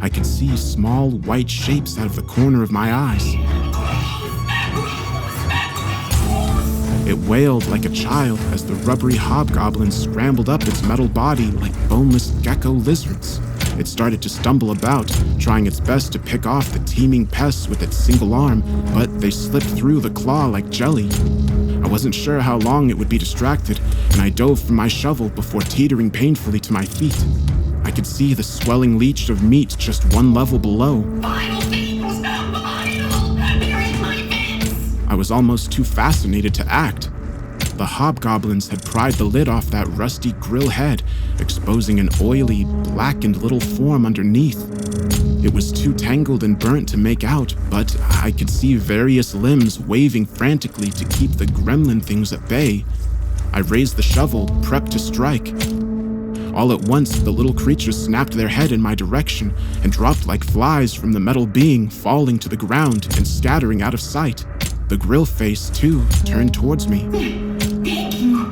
I could see small white shapes out of the corner of my eyes. It wailed like a child as the rubbery hobgoblin scrambled up its metal body like boneless gecko lizards. It started to stumble about, trying its best to pick off the teeming pests with its single arm, but they slipped through the claw like jelly. I wasn't sure how long it would be distracted, and I dove from my shovel before teetering painfully to my feet. I could see the swelling leech of meat just one level below. Vital things! Vital! They're in my face! I was almost too fascinated to act. The hobgoblins had pried the lid off that rusty grill head, exposing an oily, blackened little form underneath. It was too tangled and burnt to make out, but I could see various limbs waving frantically to keep the gremlin things at bay. I raised the shovel, prepped to strike. All at once, the little creatures snapped their head in my direction and dropped like flies from the metal being, falling to the ground and scattering out of sight. The grill face, too, turned towards me. Thank you!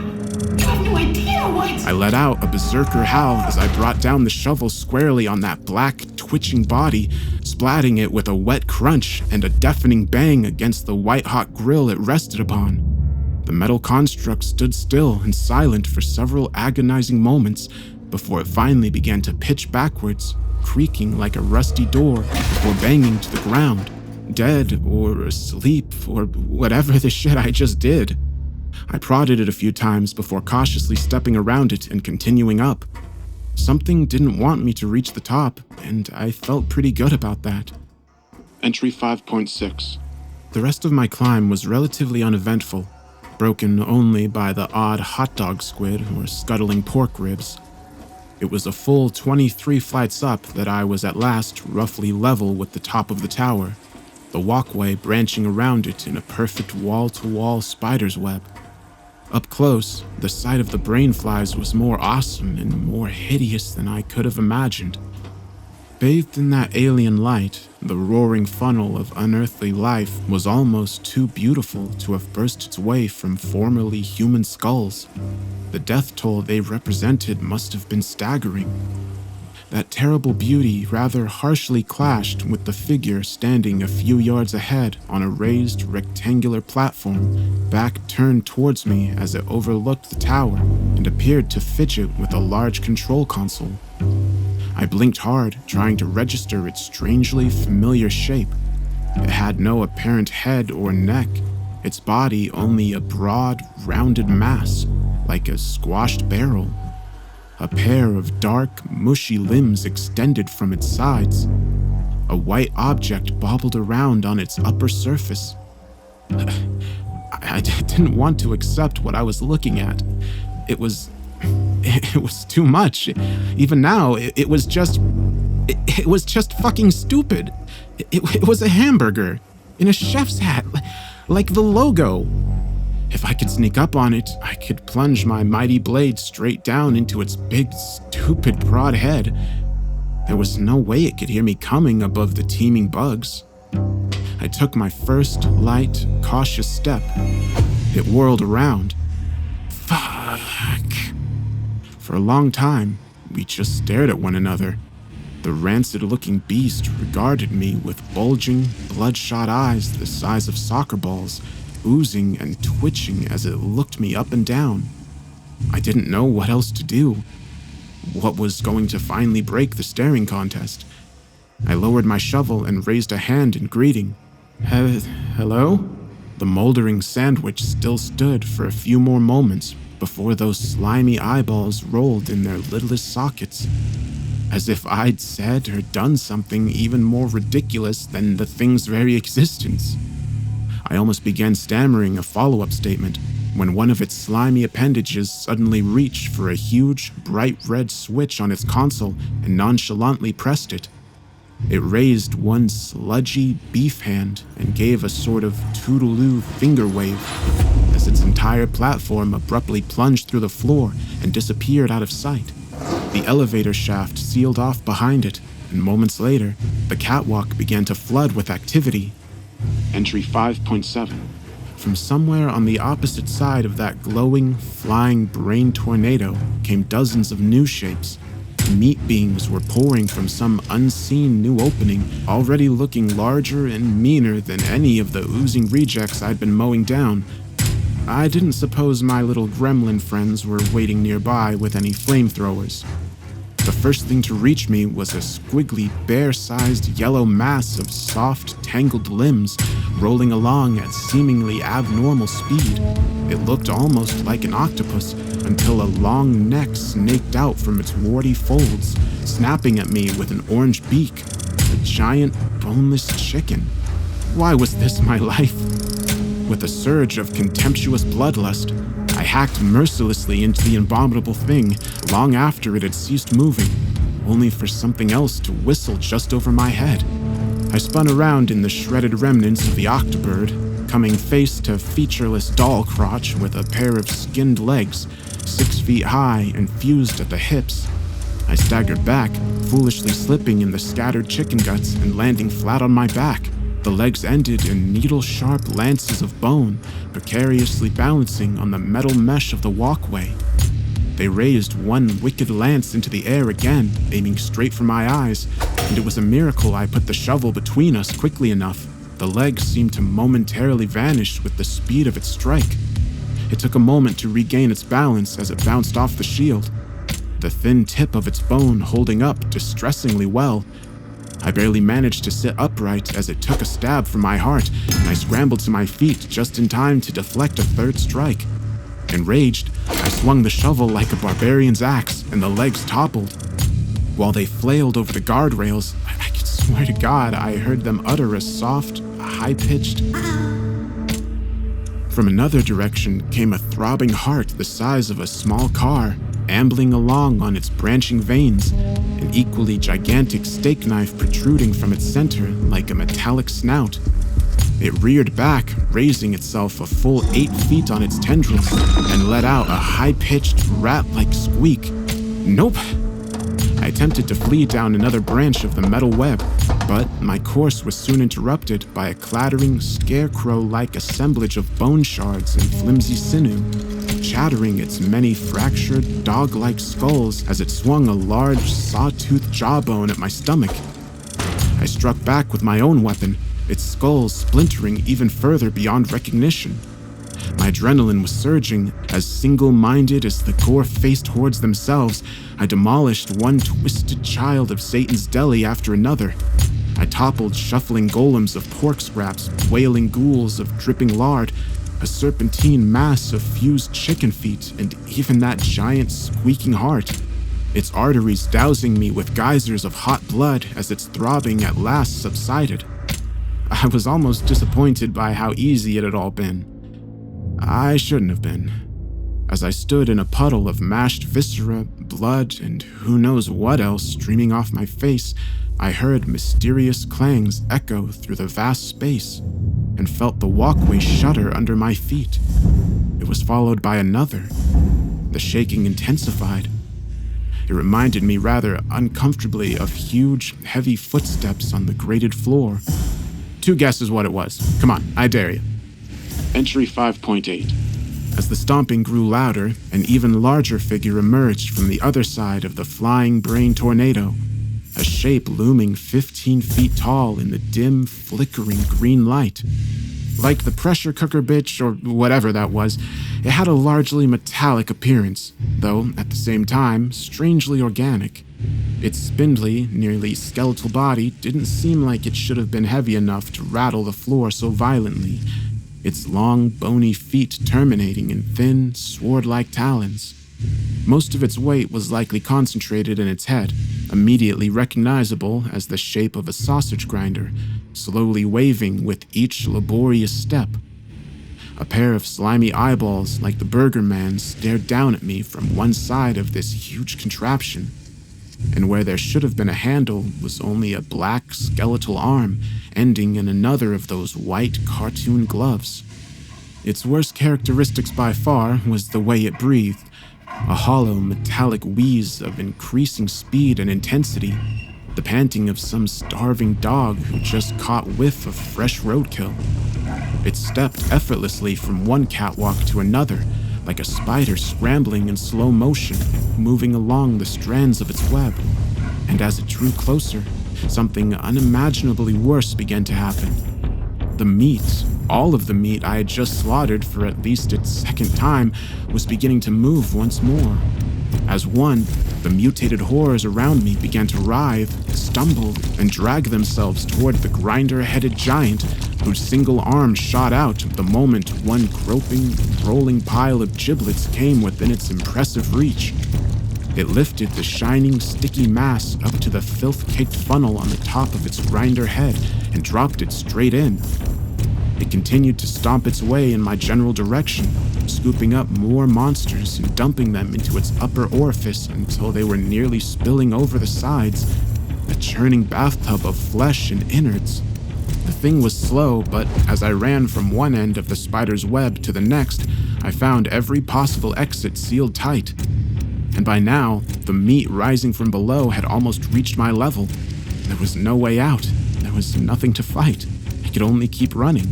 You have no idea what... I let out a berserker howl as I brought down the shovel squarely on that black, twitching body, splatting it with a wet crunch and a deafening bang against the white-hot grill it rested upon. The metal construct stood still and silent for several agonizing moments before it finally began to pitch backwards, creaking like a rusty door before banging to the ground, dead or asleep or whatever the shit I just did. I prodded it a few times before cautiously stepping around it and continuing up. Something didn't want me to reach the top, and I felt pretty good about that. Entry 5.6. The rest of my climb was relatively uneventful, broken only by the odd hot dog squid or scuttling pork ribs. It was a full 23 flights up that I was at last roughly level with the top of the tower, the walkway branching around it in a perfect wall-to-wall spider's web. Up close, the sight of the brainflies was more awesome and more hideous than I could have imagined. Bathed in that alien light, the roaring funnel of unearthly life was almost too beautiful to have burst its way from formerly human skulls. The death toll they represented must have been staggering. That terrible beauty rather harshly clashed with the figure standing a few yards ahead on a raised rectangular platform, back turned towards me as it overlooked the tower and appeared to fidget with a large control console. I blinked hard, trying to register its strangely familiar shape. It had no apparent head or neck, its body only a broad, rounded mass, like a squashed barrel. A pair of dark, mushy limbs extended from its sides. A white object bobbled around on its upper surface. I didn't want to accept what I was looking at. It was too much. Even now, it was just fucking stupid. It was a hamburger in a chef's hat, like the logo. If I could sneak up on it, I could plunge my mighty blade straight down into its big, stupid, broad head. There was no way it could hear me coming above the teeming bugs. I took my first light, cautious step. It whirled around. Fuck. For a long time, we just stared at one another. The rancid-looking beast regarded me with bulging, bloodshot eyes the size of soccer balls, oozing and twitching as it looked me up and down. I didn't know what else to do. What was going to finally break the staring contest? I lowered my shovel and raised a hand in greeting. Hello? The moldering sandwich still stood for a few more moments before those slimy eyeballs rolled in their littlest sockets, as if I'd said or done something even more ridiculous than the thing's very existence. I almost began stammering a follow-up statement when one of its slimy appendages suddenly reached for a huge, bright red switch on its console and nonchalantly pressed it. It raised one sludgy beef hand and gave a sort of toodaloo finger wave as its entire platform abruptly plunged through the floor and disappeared out of sight. The elevator shaft sealed off behind it, and moments later, the catwalk began to flood with activity. Entry 5.7. From somewhere on the opposite side of that glowing, flying brain tornado came dozens of new shapes. meat beams were pouring from some unseen new opening, already looking larger and meaner than any of the oozing rejects I'd been mowing down. I didn't suppose my little gremlin friends were waiting nearby with any flamethrowers. The first thing to reach me was a squiggly, bear-sized yellow mass of soft, tangled limbs rolling along at seemingly abnormal speed. It looked almost like an octopus until a long neck snaked out from its warty folds, snapping at me with an orange beak. A giant, boneless chicken. Why was this my life? With a surge of contemptuous bloodlust, I hacked mercilessly into the abominable thing long after it had ceased moving, only for something else to whistle just over my head. I spun around in the shredded remnants of the octobird, coming face to featureless doll crotch with a pair of skinned legs, 6 feet high and fused at the hips. I staggered back, foolishly slipping in the scattered chicken guts and landing flat on my back. The legs ended in needle-sharp lances of bone, precariously balancing on the metal mesh of the walkway. They raised one wicked lance into the air again, aiming straight for my eyes, and it was a miracle I put the shovel between us quickly enough. The leg seemed to momentarily vanish with the speed of its strike. It took a moment to regain its balance as it bounced off the shield, the thin tip of its bone holding up distressingly well. I barely managed to sit upright as it took a stab from my heart, and I scrambled to my feet just in time to deflect a third strike. Enraged, I swung the shovel like a barbarian's axe, and the legs toppled. While they flailed over the guardrails, I could swear to God I heard them utter a soft, high-pitched... From another direction came a throbbing heart the size of a small car, ambling along on its branching veins, an equally gigantic steak knife protruding from its center like a metallic snout. It reared back, raising itself a full 8 feet on its tendrils, and let out a high-pitched, rat-like squeak. Nope! I attempted to flee down another branch of the metal web, but my course was soon interrupted by a clattering, scarecrow-like assemblage of bone shards and flimsy sinew, chattering its many fractured, dog-like skulls as it swung a large, sawtooth jawbone at my stomach. I struck back with my own weapon, its skull splintering even further beyond recognition. My adrenaline was surging as, single-minded as the gore-faced hordes themselves, I demolished one twisted child of Satan's deli after another. I toppled shuffling golems of pork scraps, wailing ghouls of dripping lard, a serpentine mass of fused chicken feet, and even that giant squeaking heart. Its arteries dousing me with geysers of hot blood as its throbbing at last subsided. I was almost disappointed by how easy it had all been. I shouldn't have been. As I stood in a puddle of mashed viscera, blood, and who knows what else streaming off my face, I heard mysterious clangs echo through the vast space, and felt the walkway shudder under my feet. It was followed by another. The shaking intensified. It reminded me rather uncomfortably of huge, heavy footsteps on the grated floor. 2 guesses what it was. Come on, I dare you. Entry 5.8. As the stomping grew louder, an even larger figure emerged from the other side of the flying brain tornado, a shape looming 15 feet tall in the dim, flickering green light. Like the pressure cooker bitch or whatever that was, it had a largely metallic appearance, though at the same time, strangely organic. Its spindly, nearly skeletal body didn't seem like it should have been heavy enough to rattle the floor so violently, its long, bony feet terminating in thin, sword-like talons. Most of its weight was likely concentrated in its head, immediately recognizable as the shape of a sausage grinder, slowly waving with each laborious step. A pair of slimy eyeballs like the Burgrr man stared down at me from one side of this huge contraption, and where there should have been a handle was only a black skeletal arm ending in another of those white cartoon gloves. Its worst characteristics by far was the way it breathed, a hollow metallic wheeze of increasing speed and intensity, the panting of some starving dog who just caught whiff of fresh roadkill. It stepped effortlessly from one catwalk to another, like a spider scrambling in slow motion, moving along the strands of its web. And as it drew closer, something unimaginably worse began to happen. The meat, all of the meat I had just slaughtered for at least its second time, was beginning to move once more. As one, the mutated horrors around me began to writhe, stumble, and drag themselves toward the grinder-headed giant whose single arm shot out the moment one groping, rolling pile of giblets came within its impressive reach. It lifted the shining, sticky mass up to the filth-caked funnel on the top of its grinder head and dropped it straight in. It continued to stomp its way in my general direction, scooping up more monsters and dumping them into its upper orifice until they were nearly spilling over the sides, a churning bathtub of flesh and innards. The thing was slow, but as I ran from one end of the spider's web to the next, I found every possible exit sealed tight. And by now, the meat rising from below had almost reached my level. There was no way out. There was nothing to fight. I could only keep running.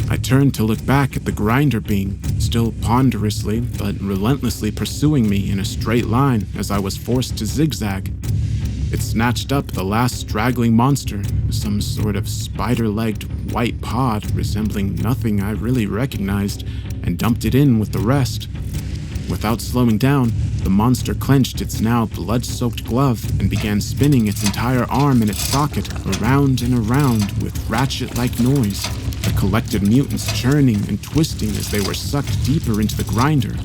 I turned to look back at the grinder being, still ponderously but relentlessly pursuing me in a straight line as I was forced to zigzag. It snatched up the last straggling monster, some sort of spider-legged white pod resembling nothing I really recognized, and dumped it in with the rest. Without slowing down, the monster clenched its now blood-soaked glove and began spinning its entire arm in its socket around and around with ratchet-like noise, the collected mutants churning and twisting as they were sucked deeper into the grinder.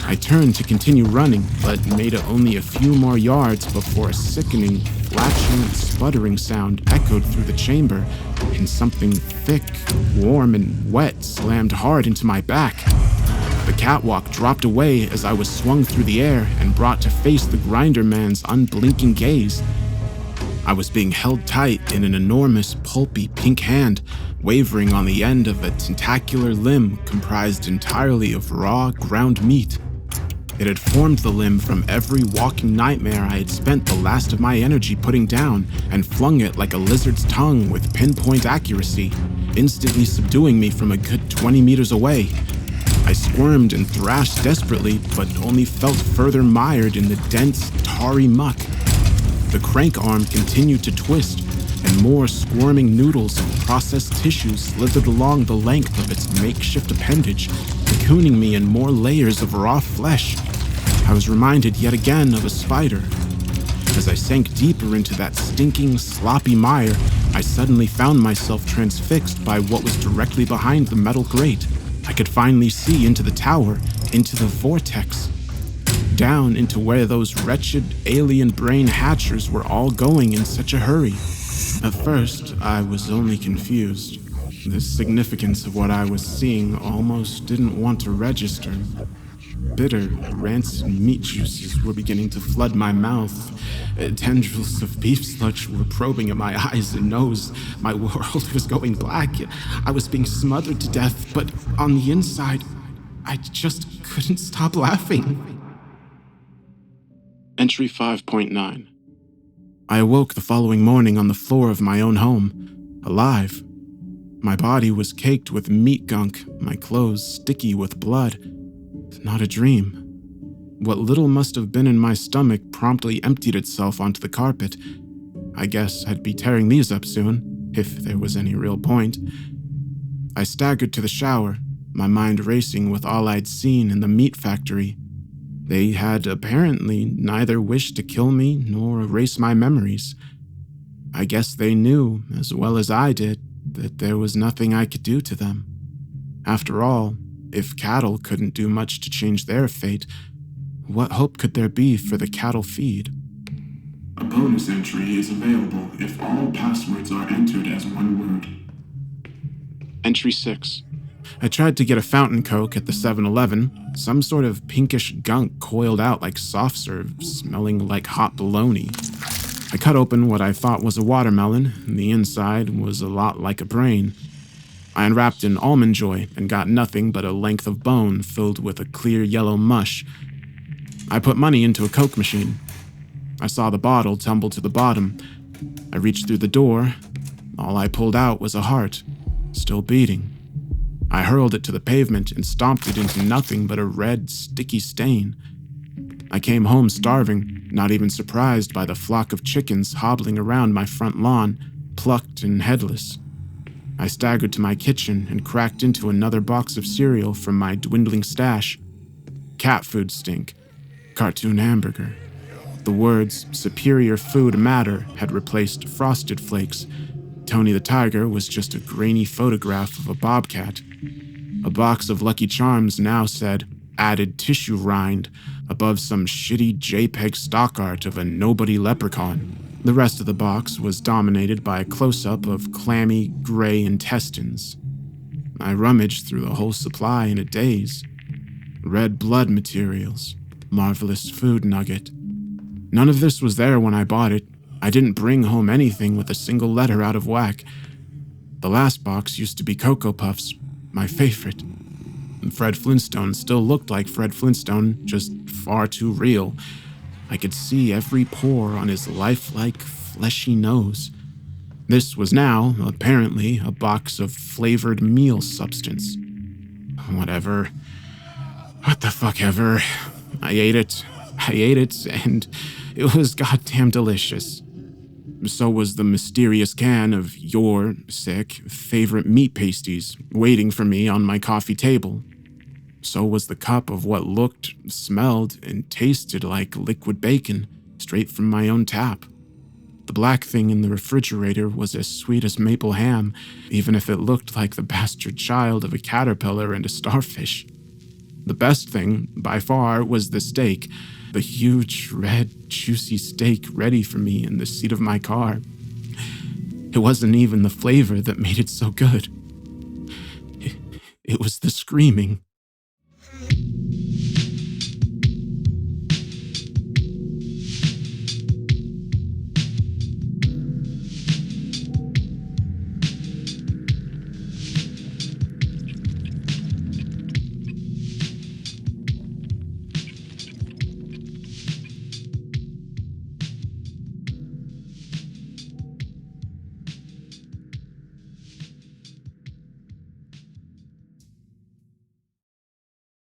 I turned to continue running, but made it only a few more yards before a sickening, flatulent, sputtering sound echoed through the chamber, and something thick, warm, and wet slammed hard into my back. The catwalk dropped away as I was swung through the air and brought to face the grinder man's unblinking gaze. I was being held tight in an enormous, pulpy pink hand, wavering on the end of a tentacular limb comprised entirely of raw, ground meat. It had formed the limb from every walking nightmare I had spent the last of my energy putting down and flung it like a lizard's tongue with pinpoint accuracy, instantly subduing me from a good 20 meters away. I squirmed and thrashed desperately, but only felt further mired in the dense, tarry muck. The crank arm continued to twist, and more squirming noodles of processed tissue slithered along the length of its makeshift appendage, cocooning me in more layers of raw flesh. I was reminded yet again of a spider. As I sank deeper into that stinking, sloppy mire, I suddenly found myself transfixed by what was directly behind the metal grate. I could finally see into the tower, into the vortex, down into where those wretched alien brain hatchers were all going in such a hurry. At first, I was only confused. The significance of what I was seeing almost didn't want to register. Bitter, rancid meat juices were beginning to flood my mouth. Tendrils of beef sludge were probing at my eyes and nose. My world was going black. I was being smothered to death, but on the inside, I just couldn't stop laughing. Entry 5.9. I awoke the following morning on the floor of my own home, alive. My body was caked with meat gunk, my clothes sticky with blood. Not a dream. What little must have been in my stomach promptly emptied itself onto the carpet. I guess I'd be tearing these up soon, if there was any real point. I staggered to the shower, my mind racing with all I'd seen in the meat factory. They had apparently neither wished to kill me nor erase my memories. I guess they knew, as well as I did, that there was nothing I could do to them. After all, if cattle couldn't do much to change their fate, what hope could there be for the cattle feed? A bonus entry is available if all passwords are entered as one word. Entry 6. I tried to get a fountain Coke at the 7-Eleven, some sort of pinkish gunk coiled out like soft serve, smelling like hot bologna. I cut open what I thought was a watermelon, and the inside was a lot like a brain. I unwrapped an Almond Joy and got nothing but a length of bone filled with a clear yellow mush. I put money into a Coke machine. I saw the bottle tumble to the bottom. I reached through the door. All I pulled out was a heart, still beating. I hurled it to the pavement and stomped it into nothing but a red, sticky stain. I came home starving, not even surprised by the flock of chickens hobbling around my front lawn, plucked and headless. I staggered to my kitchen and cracked into another box of cereal from my dwindling stash. Cat food stink. Cartoon hamburger. The words superior food matter had replaced Frosted Flakes. Tony the Tiger was just a grainy photograph of a bobcat. A box of Lucky Charms now said added tissue rind above some shitty JPEG stock art of a nobody leprechaun. The rest of the box was dominated by a close-up of clammy, gray intestines. I rummaged through the whole supply in a daze. Red blood materials. Marvelous food nugget. None of this was there when I bought it. I didn't bring home anything with a single letter out of whack. The last box used to be Cocoa Puffs, my favorite. Fred Flintstone still looked like Fred Flintstone, just far too real. I could see every pore on his lifelike, fleshy nose. This was now, apparently, a box of flavored meal substance. Whatever. What the fuck ever. I ate it, and it was goddamn delicious. So was the mysterious can of your, sick, favorite meat pasties waiting for me on my coffee table. So was the cup of what looked, smelled, and tasted like liquid bacon, straight from my own tap. The black thing in the refrigerator was as sweet as maple ham, even if it looked like the bastard child of a caterpillar and a starfish. The best thing, by far, was the steak, the huge, red, juicy steak ready for me in the seat of my car. It wasn't even the flavor that made it so good. It was the screaming.